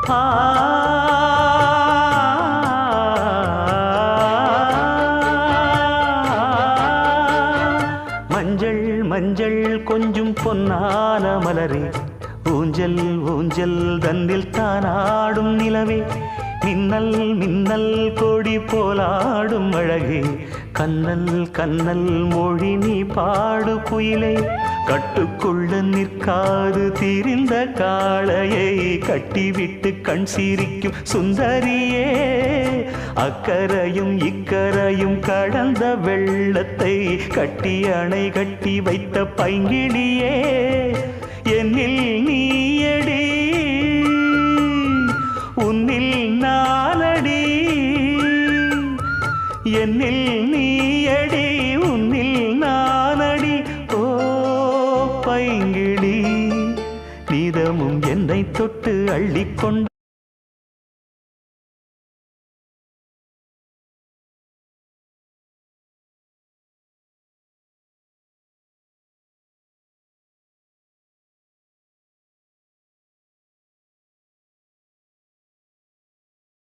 ஆ மஞ்சள் மஞ்சள் கொஞ்சம் பொன்னான மலரே, ஊஞ்சல் ஊஞ்சல் தன்னில் தானாடும் நிலவே, மின்னல் மின்னல் கொடி போலாடும் அழகே, கண்ணல் கண்ணல் மொழி நீ பாடு குயிலே, கட்டுக்குள்ள நிற்காது திரிந்த காளையை கட்டிவிட்டு கண் சிரிக்கும் சுந்தரியே, அக்கரையும் இக்கரையும் கடந்த வெள்ளத்தை கட்டி அணை கட்டி வைத்த பைங்கிளியே, என்னில் நீயடி உன்னில் நானடி, என்னில் நீயடி உன்னில் நானடி. ஓ பைங்கிளி, நீதமும் என்னை தொட்டு அள்ளிக்கொண்டு